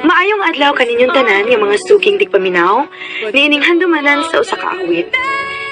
Maayong adlaw kaninyong tanan nga mga suking tigpaminaw, niining handumanan sa usa ka awit.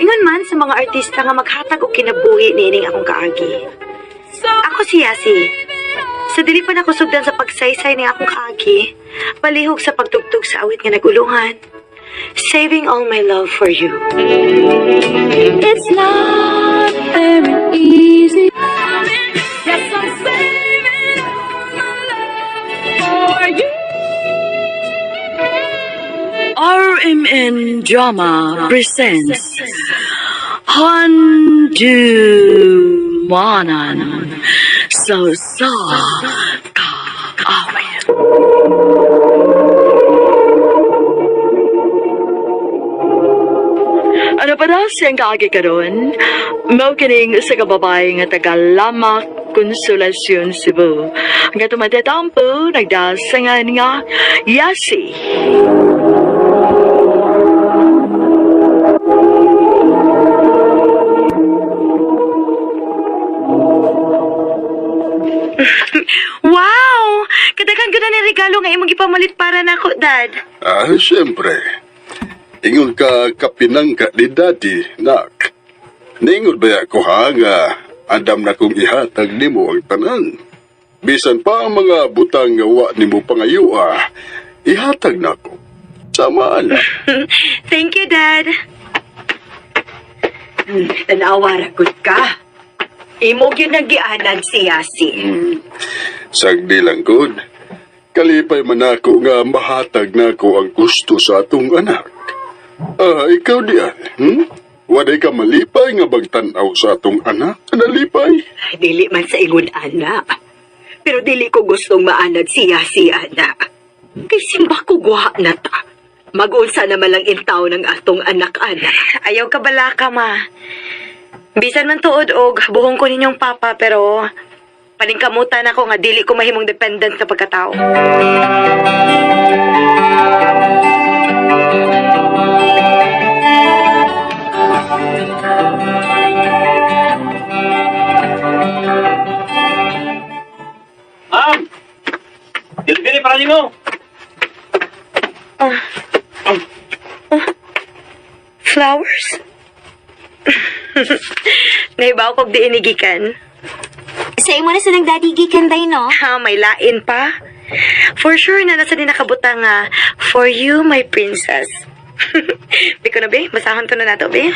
Ingon man sa mga artista nga maghatag og kinabuhi niining akong kaagi. Ako si Yasi. Sa dili pa nako sugdan sa pagsaysay ni akong kaagi, palihog sa pagtugtog sa awit nga nagulungan. Saving all my love for you. It's not very easy. Yes, I'm saving all my love for you. RMN Drama presents Handumanan sa Kaawit. Ano pa daw siyang kaagi karon? Mao kining sa kababay nga taga Lamak Konsolasyon Cebu. Nga tumatatampo nagdasangan nga Yasi. Wow! Kadagan gud ni regalo nga imong gipamalit para nako, Dad. Siyempre. Ingon ka kapinangka ni Daddy, nak. Ningon ba ako ha nga andam na kong ihatag nimo ang tanan. Bisan pa ang mga butang nga wa nimo pangayua, ihatag na ko. Sama na. Thank you, Dad. Tanawa ragot ka. Imo gyud nagianan si Yasi. Sagdi lang good. Kalipay man ako nga mahatag na ko ang gusto sa atong anak. Ikaw diyan, Waday ka malipay nga bagtanaw sa atong anak? Nalipay? Dili man sa ingon ana. Pero dili ko gustong maanad si Yasi ana. Kay simba ko guha na ta. Mag-unsa na malang intaw ng atong anak-anak. Ayaw ka bala ka, ma. Bisan man tuod og buhong ko ninyong papa, pero paningkamutan ako nga dili ko mahimong dependent sa pagkatao. Ma'am! Delivery para nimo! Flowers? Naibaw kog di inigikan. Sa imo na sa nagdadigikan day, no? Ha, may lain pa. For sure na nasa din nakabutang nga, for you, my princess. Di ko na, be? Basahan ko na nato, be?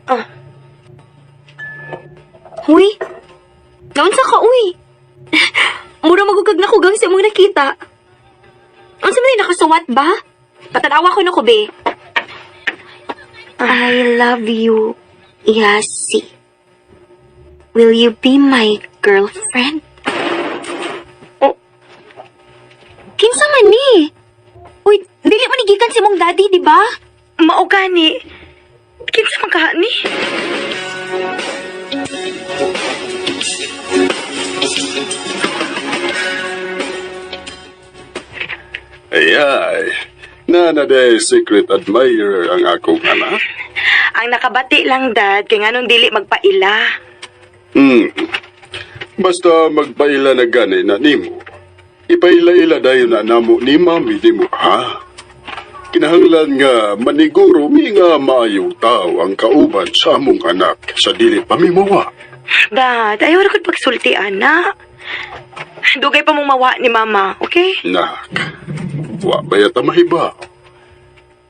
Oh. Uy, naon sa ka, uy? Mura magugag na kugang sa imong nakita. Ang sa mga nakasuwat ba? Patanawa ko na ko, be. I love you, Yasi. Will you be my girlfriend? Oh. Kinsa man ni? Uy, dili man igikan si mong daddy, di ba? Mao gani. Kinsa man kaha ni? Ay, nanaday secret admirer ang akong anak. Ang nakabati lang, Dad, kay nganong dili magpaila. Basta magpaila na gani na nimo. Ipaila-ila dayon na namo ni mami nimo, ha? Kinahanglan nga maniguro mi nga maayong tao ang kauban sa among anak sa dili pamimawa. Dad, ayaw na ko't pagsulti, anak. Dugay pa mong mawa ni Mama, okay? Nak, wa ba yata mahibaw?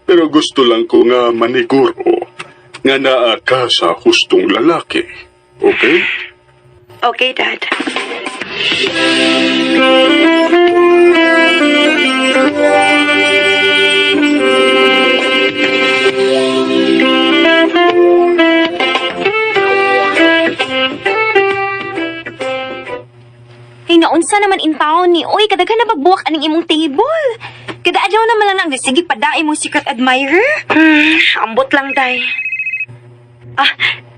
Pero gusto lang ko nga maniguro nga naa ka sa hustong lalaki. Okay? Okay, Dad. Ay, naunsa naman in town ni. Uy, kadaghan na magbuwak aning imong table. Kada adlaw naman lang ang sige padaay mong secret admirer. Ambot lang, Day.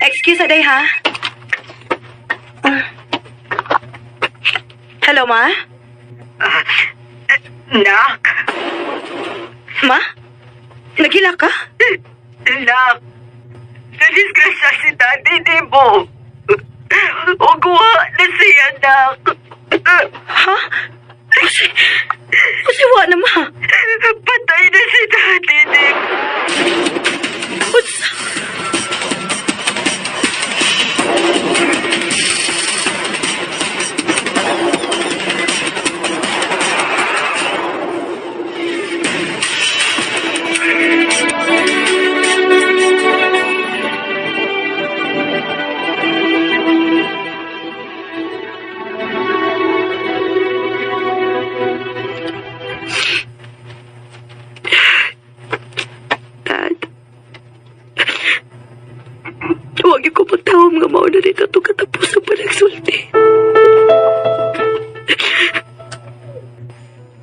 Excuse Day, ha? Hello, Ma? Nak, Ma? Nagila ka? nak. Nadisgrasya si Daddy, di mo. Ugwa na siya, anak. Ha? Kasi wa na ma. Patay na si Daddy ni mo. Unsa? Dad. Huwag ko pagtawag nga mauna rin ito katapos ang panagsulti.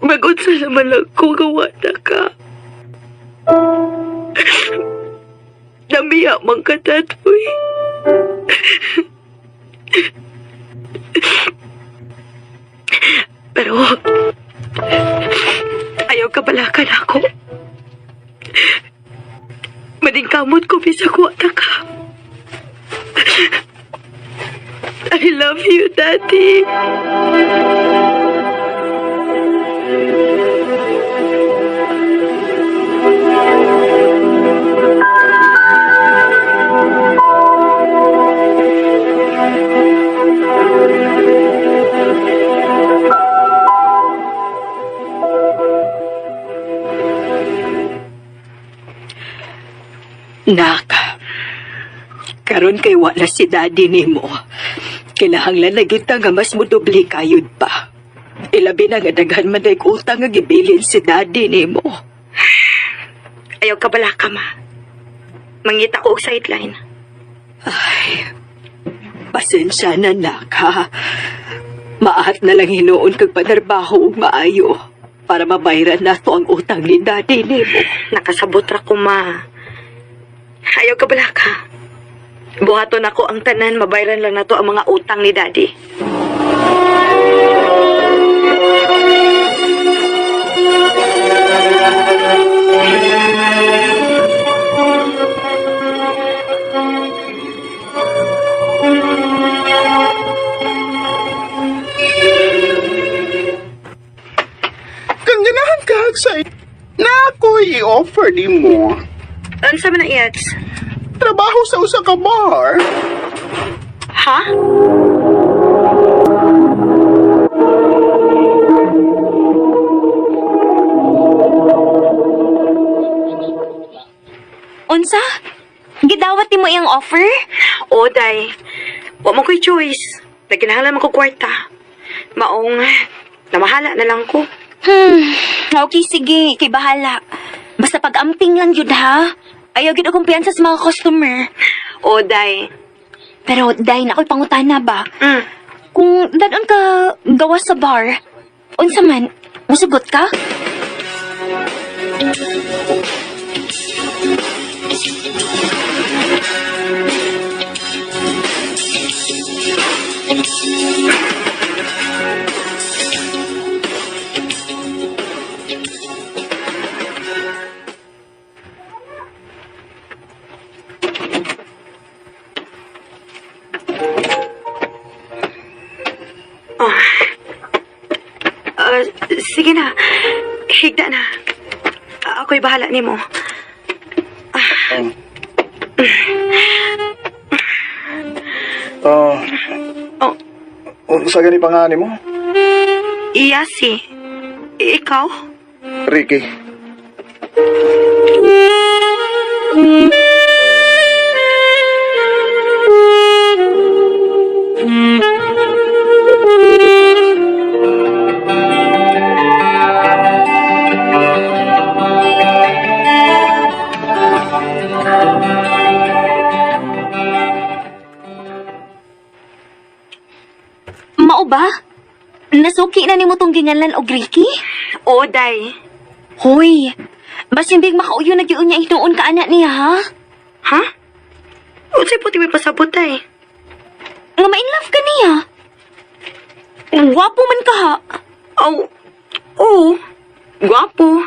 Mag-unsa naman lang ko gawa na ka. Namiya mang ka, Dad, uy. Pero, ayaw ka balakan ako. Maningkamot ko bisa kuha na ka. I love you, Daddy. Nak, karon kay wala si daddy nimo. Kinahanglan na kita nga mas mudubli kayod pa. Ilabi na nga daghan man day utang nga gibilin si daddy nimo. Ayaw ka balaka, ma. Mangita ko og sideline. Ay, pasensya na, nak, ha. Maahat na lang hinuon kag panarbaho og maayo para mabayaran nato ang utang ni daddy nimo. Nakasabot ra ko, ma. Ayaw ka balaka. Buhaton ako ang tanan, mabayaran lang nato ang mga utang ni Daddy. Kang ganahan ka, say, na ako i-offer di mo. Ano sa mga iyats? Trabaho sa usa ka bar. Ha? Unsa? Gidawat mo iyang offer? O, day. Wa mo ko'y choice. Nagkinahanglan mo ko kwarta. Maong, namahala na lang ko. Okay, sige. Kay bahala. Basta pag-amping lang yun, ha? Ayaw gid akong kumpiyansa sa mga customer. O, day. Pero, dahil na ako'y pangutana ba? Mm. Kung danon ka gawa sa bar, unsa man, musugot ka? Sige na. Higda na. Ako'y bahala nimo. Oh. Unsa gani pangani mo? Iyasi. Ikaw? Ricky. Mao ba? Nasuki na ni mo tong gingalan og Ricky? O, day. Hoy, basin big makauyo na gyud niya ituon ka anak niya, ha? Ha? Unsay puti may pasabot, day? Nga ma-inlove ka niya. Wapo man ka, ha? Oo. Gwapo.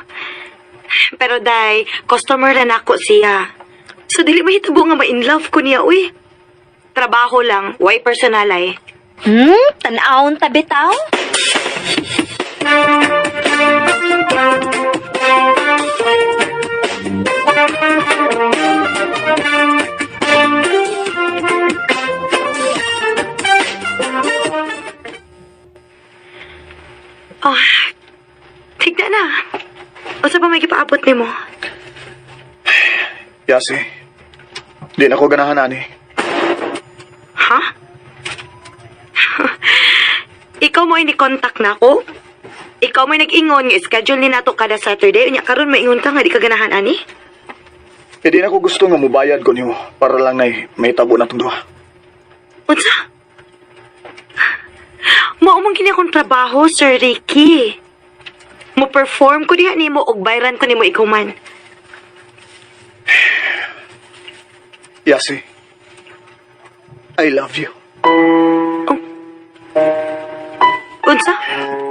Pero, day, customer na nako siya. So, dili mahitabo nga ma-inlove ko niya, uy. Trabaho lang, way personalay. Tanawon ta bitaw? Ah, tigda na. O sa pa may kipaabot ni mo? Yasi, di na ko ganahan, ani. Ha? Ikaw mo ini-contact na ako? Ikaw mo nag-ingon nga schedule ni nato kada Saturday. Unya karon maingon ka nga di ka ganahan, ani? Eh, di na ko gusto nga mubayad ko nimo para lang may tabo na itong duha. Unsa? Maumang kini akong trabaho, Sir Ricky. Mo-perform ko diha nimo og bayran ko nimo ikaw man. Yasi, I love you. Unsa?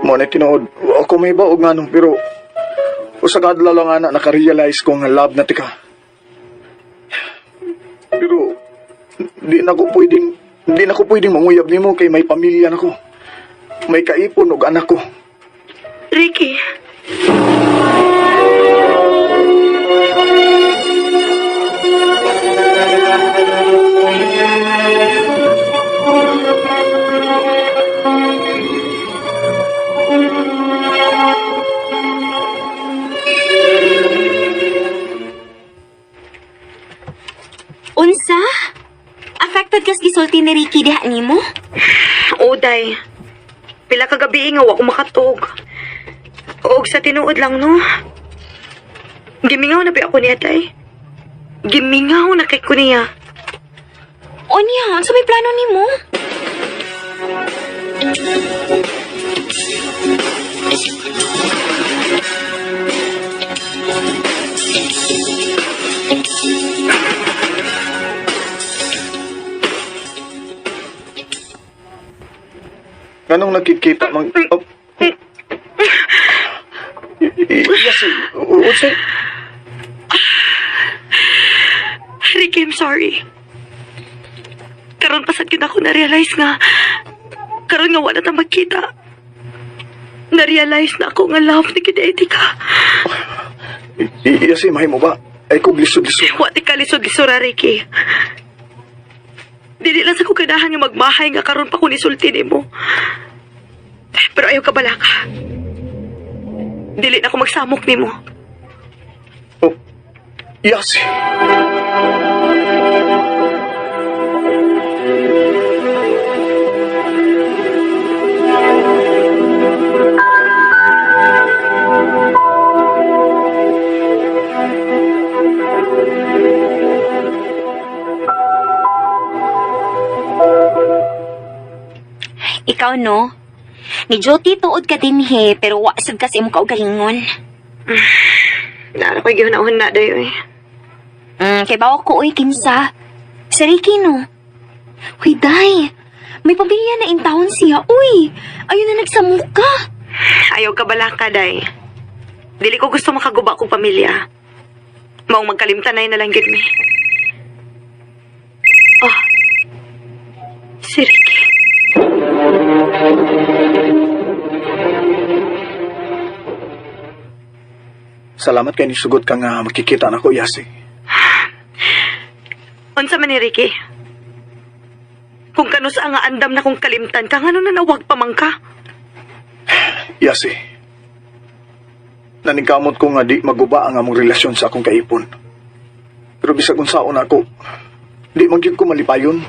Mo na tinuod, ako may baog nga nung, pero usa ka adlaw lang ana nakarealize ko nga love na tika. Pero di na ko pwedeng manguyab nimo kay may pamilya na ko. May kaipon og anak ko. Ricky. Unsa? Affected kas gisulti ni Ricky diha nimo? Oday. Pila ka gabi nga wa ko makatog. Og sa tinuod lang no. Gimingaw na ba ako niya, tay? Gimingaw na kay ko niya. Unya, unsa may plano nimo? Nganong nakikita mang... Oh. Yasi, unsay... Ricky, I'm sorry. Karon pasad kita ako na-realize nga karon nga wala ta magkita. Na-realize na ako nga love ni Kidaiti ka. Yasi, mahimo ba? Ay ko lisod-lisod. Wa ti ka lisod-lisura, Ricky. Dili lang sa ko ganahan nga magmahay nga karon pa ko nisulti nimo. Pero ayaw ka bala ka. Dili na ako magsamok nimo. Oh, Yasi. Ikaw no? Ni Joti tuod ka din he, pero wasad kasi mo kaugalingon. Nara ko gihunahon na dayo eh. Kay bawa ko uy kinsa. Si Ricky no? Uy, day. May pamilya na in town siya. Uy, ayun na nagsamuka. Ayaw ka bala ka, day. Dili ko gusto makaguba kong pamilya. Maong magkalimtanay na lang gid mi. Oh. Si Ricky. Salamat kay nisugot ka nga makikita na ko, Yasi. Unsa man ni Ricky? Kung kanus nga andam na kong kalimtan ka, ngano na nawag pa man ka? Yasi. Naningkamot ko nga di maguba ang among relasyon sa akong kaipon. Pero bisag unsaon ako, di magyud ko malipayon.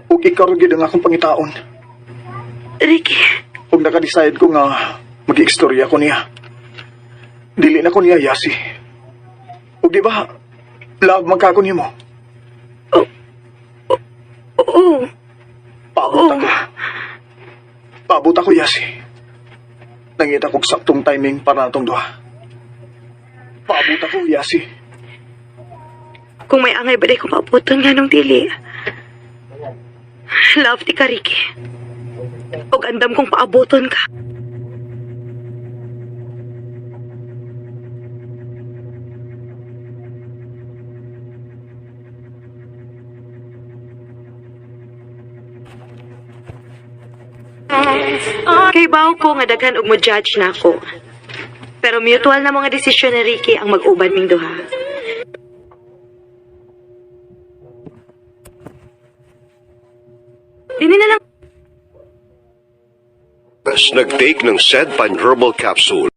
Ug ikaw rin gyud ang akong pangitaon. Ricky, Ug naka-decide ko nga mag-iistorya ko niya. Dili na ko niya, Yasi. Ug di ba, love magkako nimo. oo. Paabot ako. Paabot ako, Yasi. Nangita kong saktong timing para natong duha. Paabot ako, Yasi. Kung may angay ba ko paputon nga nung dili. Love ti ka, Ricky. Og andam kong paaboton ka. Kay baw ko nga daghan og mo judge na ako. Pero mutual na mga desisyon ni Ricky ang mag-uban ming duha. Dini na lang Nag-take ng Sedpan Herbal Capsule